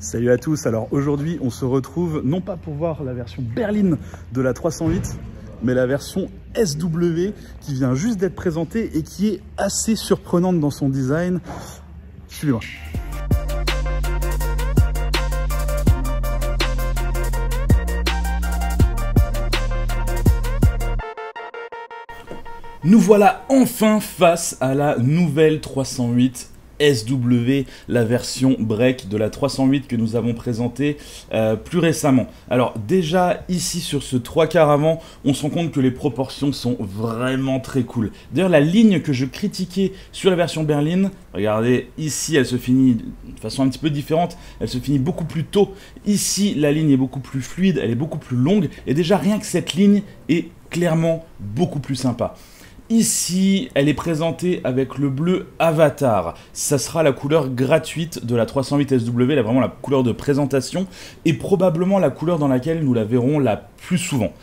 Salut à tous, alors aujourd'hui on se retrouve non pas pour voir la version berline de la 308, mais la version SW qui vient juste d'être présentée et qui est assez surprenante dans son design. Suivez-moi. Nous voilà enfin face à la nouvelle 308 SW, la version break de la 308 que nous avons présentée plus récemment. Alors déjà ici sur ce 3/4 avant, on se rend compte que les proportions sont vraiment très cool. D'ailleurs la ligne que je critiquais sur la version berline, regardez ici elle se finit de façon un petit peu différente, elle se finit beaucoup plus tôt. Ici la ligne est beaucoup plus fluide, elle est beaucoup plus longue et déjà rien que cette ligne est clairement beaucoup plus sympa. Ici, elle est présentée avec le bleu Avatar. Ça sera la couleur gratuite de la 308 SW, là vraiment la couleur de présentation et probablement la couleur dans laquelle nous la verrons la plus souvent.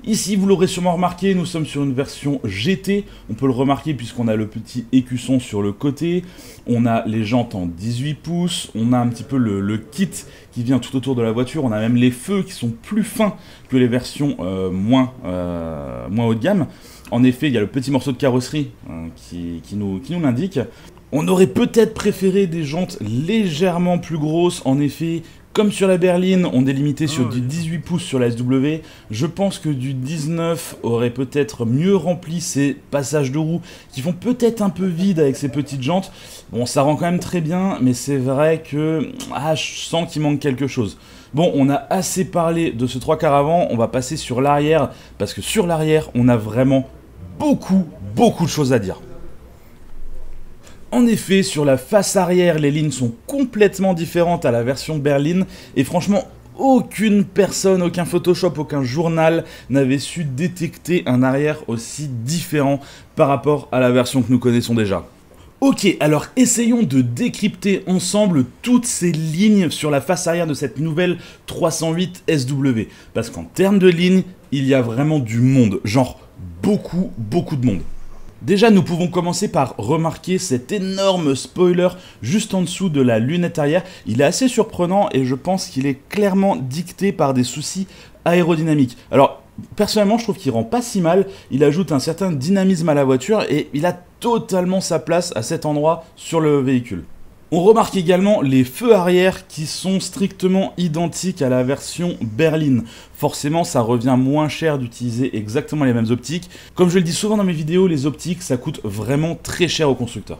Ici, vous l'aurez sûrement remarqué, nous sommes sur une version GT. On peut le remarquer puisqu'on a le petit écusson sur le côté. On a les jantes en 18 pouces. On a un petit peu le kit qui vient tout autour de la voiture. On a même les feux qui sont plus fins que les versions moins haut de gamme. En effet, il y a le petit morceau de carrosserie qui nous l'indique. On aurait peut-être préféré des jantes légèrement plus grosses. En effet, comme sur la berline, on est limité sur du 18 pouces sur la SW. Je pense que du 19 aurait peut-être mieux rempli ces passages de roues qui font peut-être un peu vide avec ces petites jantes. Bon, ça rend quand même très bien, mais c'est vrai que je sens qu'il manque quelque chose. Bon, on a assez parlé de ce 3/4 avant, on va passer sur l'arrière, parce que sur l'arrière, on a vraiment beaucoup de choses à dire. En effet, sur la face arrière, les lignes sont complètement différentes à la version berline, et franchement, aucune personne, aucun Photoshop, aucun journal n'avait su détecter un arrière aussi différent par rapport à la version que nous connaissons déjà. Ok, alors essayons de décrypter ensemble toutes ces lignes sur la face arrière de cette nouvelle 308 SW. Parce qu'en termes de lignes, il y a vraiment du monde, genre beaucoup de monde. Déjà, nous pouvons commencer par remarquer cet énorme spoiler juste en dessous de la lunette arrière. Il est assez surprenant et je pense qu'il est clairement dicté par des soucis aérodynamiques. Alors, personnellement, je trouve qu'il rend pas si mal. Il ajoute un certain dynamisme à la voiture et il a totalement sa place à cet endroit sur le véhicule. On remarque également les feux arrière qui sont strictement identiques à la version berline. Forcément, ça revient moins cher d'utiliser exactement les mêmes optiques. Comme je le dis souvent dans mes vidéos, les optiques, ça coûte vraiment très cher aux constructeurs.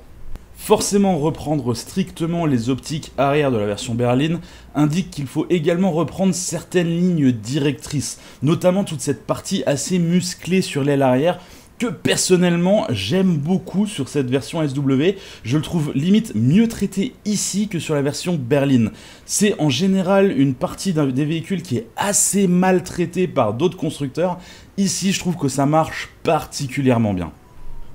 Forcément, reprendre strictement les optiques arrière de la version berline indique qu'il faut également reprendre certaines lignes directrices, notamment toute cette partie assez musclée sur l'aile arrière, que personnellement j'aime beaucoup sur cette version SW. Je le trouve limite mieux traité ici que sur la version berline. C'est en général une partie des véhicules qui est assez mal traitée par d'autres constructeurs. Ici je trouve que ça marche particulièrement bien.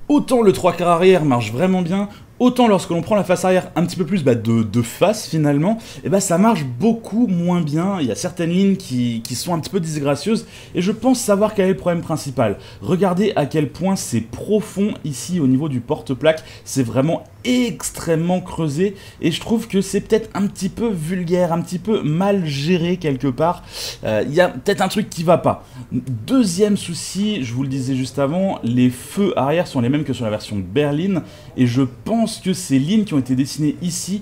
Autant le 3/4 arrière marche vraiment bien, autant lorsque l'on prend la face arrière un petit peu plus de face finalement, et ça marche beaucoup moins bien. Il y a certaines lignes qui sont un petit peu disgracieuses et je pense savoir quel est le problème principal. Regardez à quel point c'est profond ici au niveau du porte-plaque, c'est vraiment extrêmement creusé et je trouve que c'est peut-être un petit peu vulgaire, un petit peu mal géré quelque part. Il y a peut-être un truc qui va pas. Deuxième souci, je vous le disais juste avant, les feux arrière sont les mêmes que sur la version berline et je pense que ces lignes qui ont été dessinées ici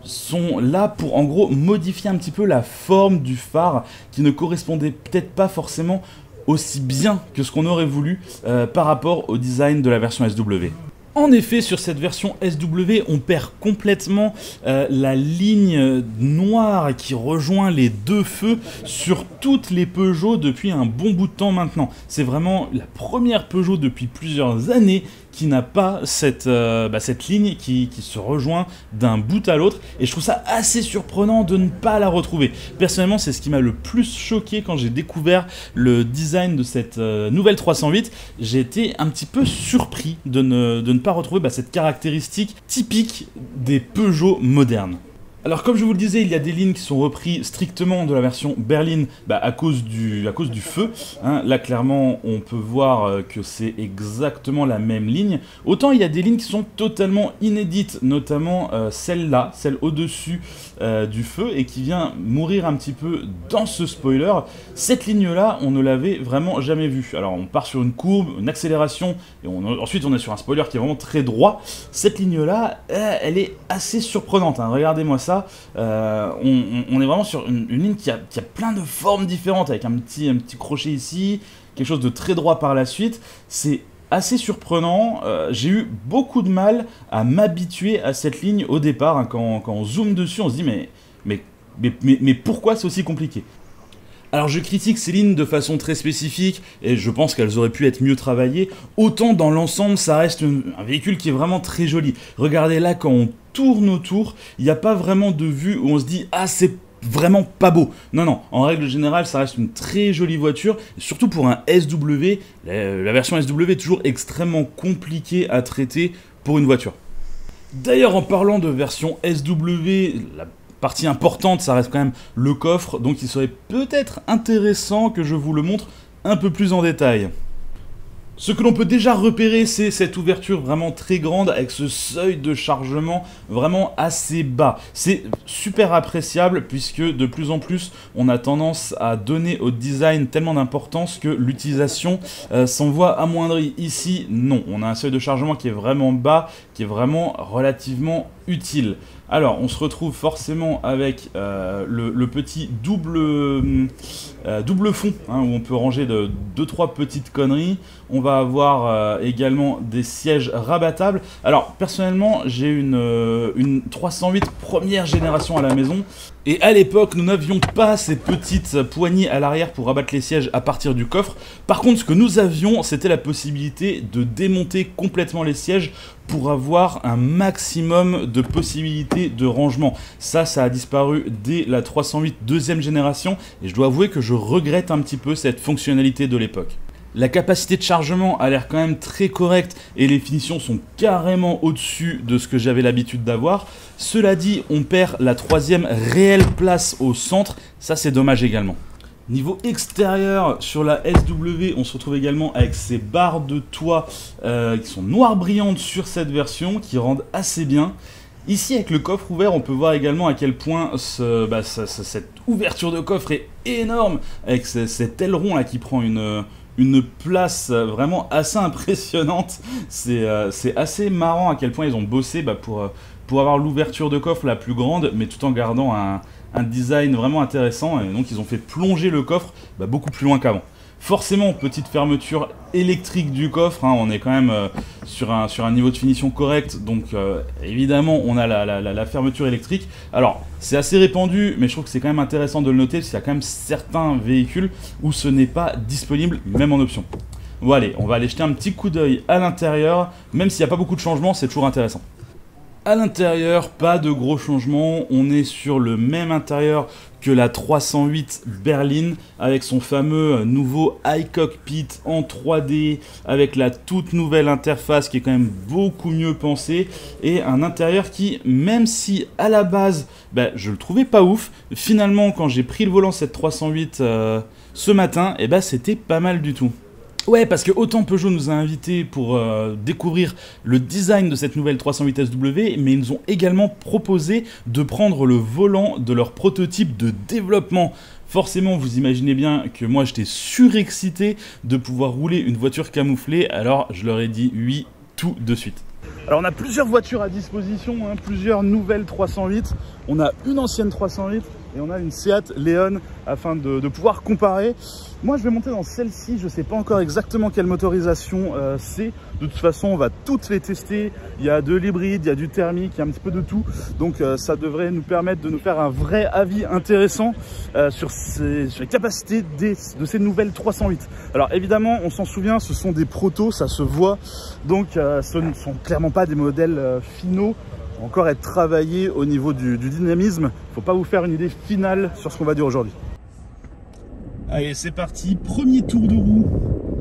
sont là pour en gros modifier un petit peu la forme du phare qui ne correspondait peut-être pas forcément aussi bien que ce qu'on aurait voulu par rapport au design de la version SW. En effet, sur cette version SW, on perd complètement la ligne noire qui rejoint les deux feux sur toutes les Peugeot depuis un bon bout de temps maintenant. C'est vraiment la première Peugeot depuis plusieurs années qui n'a pas cette ligne qui se rejoint d'un bout à l'autre et je trouve ça assez surprenant de ne pas la retrouver. Personnellement, c'est ce qui m'a le plus choqué quand j'ai découvert le design de cette nouvelle 308. J'ai été un petit peu surpris de ne pas retrouver cette caractéristique typique des Peugeot modernes. Alors comme je vous le disais, il y a des lignes qui sont reprises strictement de la version berline à cause du feu. Hein. Là clairement on peut voir que c'est exactement la même ligne. Autant il y a des lignes qui sont totalement inédites, notamment celle-là, celle au-dessus du feu et qui vient mourir un petit peu dans ce spoiler. Cette ligne-là, on ne l'avait vraiment jamais vue. Alors on part sur une courbe, une accélération et ensuite on est sur un spoiler qui est vraiment très droit. Cette ligne-là, elle est assez surprenante. Hein. Regardez-moi ça. On est vraiment sur une ligne qui a plein de formes différentes, avec un petit crochet ici, quelque chose de très droit par la suite. C'est assez surprenant. J'ai eu beaucoup de mal à m'habituer à cette ligne au départ. Hein. Quand on zoome dessus, on se dit mais pourquoi c'est aussi compliqué? Alors je critique ces lignes de façon très spécifique, et je pense qu'elles auraient pu être mieux travaillées, autant dans l'ensemble ça reste un véhicule qui est vraiment très joli. Regardez là, quand on tourne autour, il n'y a pas vraiment de vue où on se dit « Ah, c'est vraiment pas beau ». Non, non, en règle générale, ça reste une très jolie voiture, surtout pour un SW. La version SW est toujours extrêmement compliquée à traiter pour une voiture. D'ailleurs, en parlant de version SW, la partie importante, ça reste quand même le coffre, donc il serait peut-être intéressant que je vous le montre un peu plus en détail. Ce que l'on peut déjà repérer, c'est cette ouverture vraiment très grande avec ce seuil de chargement vraiment assez bas. C'est super appréciable puisque de plus en plus, on a tendance à donner au design tellement d'importance que l'utilisation s'en voit amoindrie. Ici, non. On a un seuil de chargement qui est vraiment bas, qui est vraiment relativement utile. Alors, on se retrouve forcément avec le petit double fond, hein, où on peut ranger 2-3 petites conneries. On va avoir également des sièges rabattables. Alors, personnellement, j'ai une 308 première génération à la maison. Et à l'époque, nous n'avions pas ces petites poignées à l'arrière pour rabattre les sièges à partir du coffre. Par contre, ce que nous avions, c'était la possibilité de démonter complètement les sièges pour avoir un maximum de possibilités de rangement. Ça a disparu dès la 308 deuxième génération et je dois avouer que je regrette un petit peu cette fonctionnalité de l'époque. La capacité de chargement a l'air quand même très correcte et les finitions sont carrément au-dessus de ce que j'avais l'habitude d'avoir. Cela dit, on perd la troisième réelle place au centre, ça c'est dommage également. Niveau extérieur, sur la SW, on se retrouve également avec ces barres de toit qui sont noires brillantes sur cette version, qui rendent assez bien. Ici, avec le coffre ouvert, on peut voir également à quel point cette ouverture de coffre est énorme, avec cet aileron là qui prend une place vraiment assez impressionnante. C'est assez marrant à quel point ils ont bossé pour avoir l'ouverture de coffre la plus grande, mais tout en gardant un design vraiment intéressant. Et donc ils ont fait plonger le coffre beaucoup plus loin qu'avant. Forcément, petite fermeture électrique du coffre, hein, on est quand même sur un niveau de finition correct, donc évidemment on a la fermeture électrique. Alors c'est assez répandu, mais je trouve que c'est quand même intéressant de le noter, parce qu'il y a quand même certains véhicules où ce n'est pas disponible, même en option. Bon allez, on va aller jeter un petit coup d'œil à l'intérieur, même s'il n'y a pas beaucoup de changements, c'est toujours intéressant. À l'intérieur, pas de gros changements, on est sur le même intérieur que la 308 berline, avec son fameux nouveau iCockpit en 3D, avec la toute nouvelle interface qui est quand même beaucoup mieux pensée, et un intérieur qui, même si à la base, je le trouvais pas ouf, finalement quand j'ai pris le volant cette 308 ce matin, c'était pas mal du tout. Ouais, parce que autant Peugeot nous a invités pour découvrir le design de cette nouvelle 308 SW, mais ils nous ont également proposé de prendre le volant de leur prototype de développement. Forcément, vous imaginez bien que moi j'étais surexcité de pouvoir rouler une voiture camouflée, alors je leur ai dit oui tout de suite. Alors on a plusieurs voitures à disposition, hein, plusieurs nouvelles 308, on a une ancienne 308 et on a une Seat Leon afin de pouvoir comparer. Moi je vais monter dans celle-ci, je ne sais pas encore exactement quelle motorisation c'est. De toute façon on va toutes les tester, il y a de l'hybride, il y a du thermique, il y a un petit peu de tout. Donc ça devrait nous permettre de nous faire un vrai avis intéressant sur les capacités de ces nouvelles 308. Alors évidemment on s'en souvient, ce sont des protos, ça se voit. Donc ce ne sont clairement pas des modèles finaux. Encore être travaillé au niveau du dynamisme. Il ne faut pas vous faire une idée finale sur ce qu'on va dire aujourd'hui. Allez, c'est parti. Premier tour de roue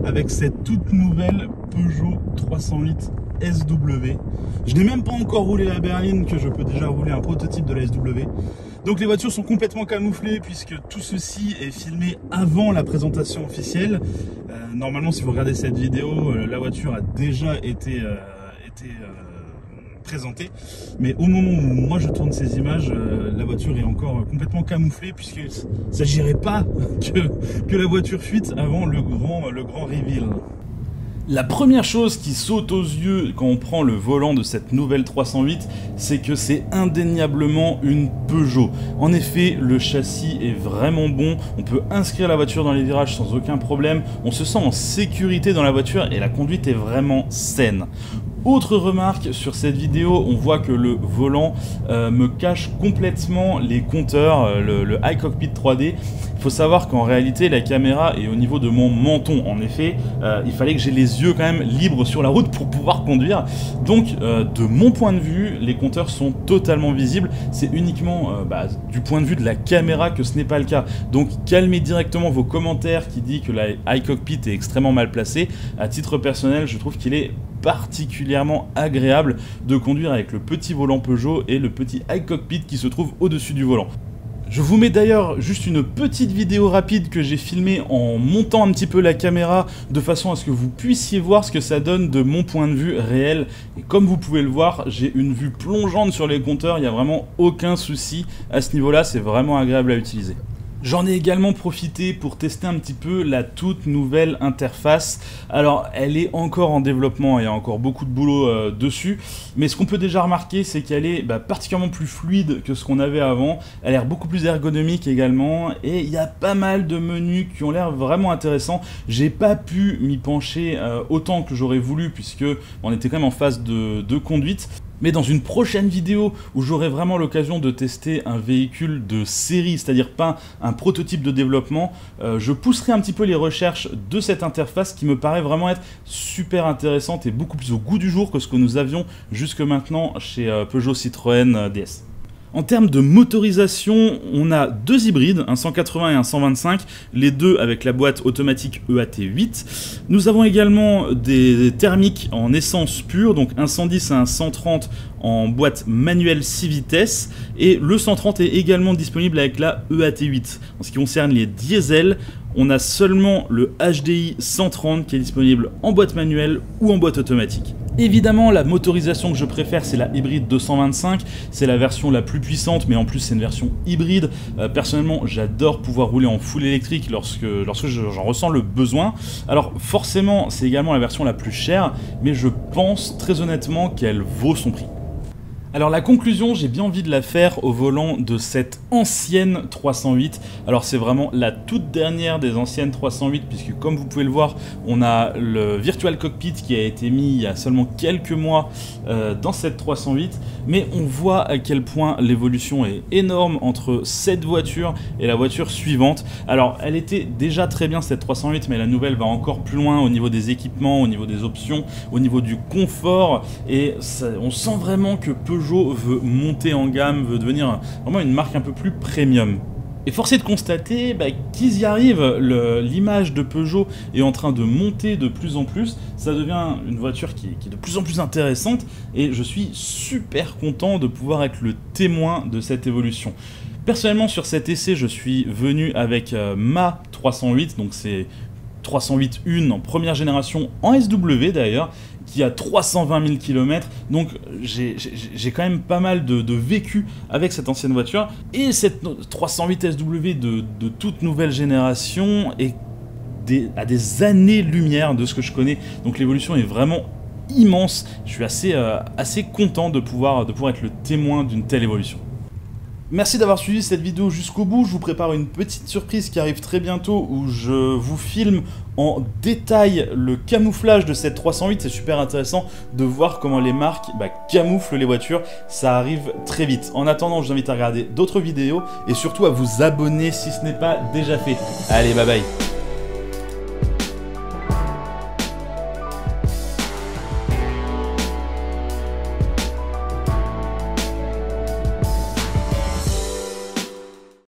avec cette toute nouvelle Peugeot 308 SW. Je n'ai même pas encore roulé la berline que je peux déjà rouler un prototype de la SW. Donc les voitures sont complètement camouflées puisque tout ceci est filmé avant la présentation officielle. Normalement, si vous regardez cette vidéo, la voiture a déjà été présentée. Mais au moment où moi je tourne ces images, la voiture est encore complètement camouflée puisqu'il ne s'agirait pas que la voiture fuite avant le grand reveal. La première chose qui saute aux yeux quand on prend le volant de cette nouvelle 308, c'est que c'est indéniablement une Peugeot. En effet, le châssis est vraiment bon, on peut inscrire la voiture dans les virages sans aucun problème, on se sent en sécurité dans la voiture et la conduite est vraiment saine. Autre remarque sur cette vidéo, on voit que le volant me cache complètement les compteurs, le iCockpit 3D. Il faut savoir qu'en réalité la caméra est au niveau de mon menton. En effet, il fallait que j'ai les yeux quand même libres sur la route pour pouvoir conduire. Donc de mon point de vue, les compteurs sont totalement visibles. C'est uniquement du point de vue de la caméra que ce n'est pas le cas. Donc calmez directement vos commentaires qui disent que la iCockpit est extrêmement mal placée. À titre personnel, je trouve qu'il est particulièrement agréable de conduire avec le petit volant Peugeot et le petit iCockpit qui se trouve au-dessus du volant. Je vous mets d'ailleurs juste une petite vidéo rapide que j'ai filmée en montant un petit peu la caméra de façon à ce que vous puissiez voir ce que ça donne de mon point de vue réel. Et comme vous pouvez le voir, j'ai une vue plongeante sur les compteurs, il n'y a vraiment aucun souci à ce niveau-là, c'est vraiment agréable à utiliser. J'en ai également profité pour tester un petit peu la toute nouvelle interface. Alors, elle est encore en développement, il y a encore beaucoup de boulot dessus. Mais ce qu'on peut déjà remarquer, c'est qu'elle est particulièrement plus fluide que ce qu'on avait avant. Elle a l'air beaucoup plus ergonomique également. Et il y a pas mal de menus qui ont l'air vraiment intéressants. J'ai pas pu m'y pencher autant que j'aurais voulu, puisque on était quand même en phase de conduite. Mais dans une prochaine vidéo où j'aurai vraiment l'occasion de tester un véhicule de série, c'est-à-dire pas un prototype de développement, je pousserai un petit peu les recherches de cette interface qui me paraît vraiment être super intéressante et beaucoup plus au goût du jour que ce que nous avions jusque maintenant chez Peugeot Citroën DS. En termes de motorisation, on a deux hybrides, un 180 et un 125, les deux avec la boîte automatique EAT8. Nous avons également des thermiques en essence pure, donc un 110 et un 130 en boîte manuelle 6 vitesses, et le 130 est également disponible avec la EAT8. En ce qui concerne les diesels, on a seulement le HDI 130 qui est disponible en boîte manuelle ou en boîte automatique. Évidemment, la motorisation que je préfère, c'est la hybride 225. C'est la version la plus puissante, mais en plus, c'est une version hybride. Personnellement, j'adore pouvoir rouler en full électrique lorsque j'en ressens le besoin. Alors, forcément, c'est également la version la plus chère, mais je pense très honnêtement qu'elle vaut son prix. Alors la conclusion, j'ai bien envie de la faire au volant de cette ancienne 308. Alors c'est vraiment la toute dernière des anciennes 308 puisque comme vous pouvez le voir, on a le Virtual Cockpit qui a été mis il y a seulement quelques mois dans cette 308. Mais on voit à quel point l'évolution est énorme entre cette voiture et la voiture suivante. Alors elle était déjà très bien cette 308, mais la nouvelle va encore plus loin au niveau des équipements, au niveau des options, au niveau du confort. Et ça, on sent vraiment que Peugeot veut monter en gamme, veut devenir vraiment une marque un peu plus premium. Et force est de constater qu'ils y arrivent, l'image de Peugeot est en train de monter de plus en plus, ça devient une voiture qui est de plus en plus intéressante et je suis super content de pouvoir être le témoin de cette évolution. Personnellement sur cet essai je suis venu avec ma 308, donc c'est 308 une en première génération en SW d'ailleurs, qui a 320 000 km, donc j'ai quand même pas mal de vécu avec cette ancienne voiture, et cette 308 SW de toute nouvelle génération est à des années-lumière de ce que je connais, donc l'évolution est vraiment immense. Je suis assez content de pouvoir être le témoin d'une telle évolution. Merci d'avoir suivi cette vidéo jusqu'au bout. Je vous prépare une petite surprise qui arrive très bientôt où je vous filme en détail le camouflage de cette 308. C'est super intéressant de voir comment les marques camouflent les voitures. Ça arrive très vite. En attendant, je vous invite à regarder d'autres vidéos et surtout à vous abonner si ce n'est pas déjà fait. Allez, bye bye.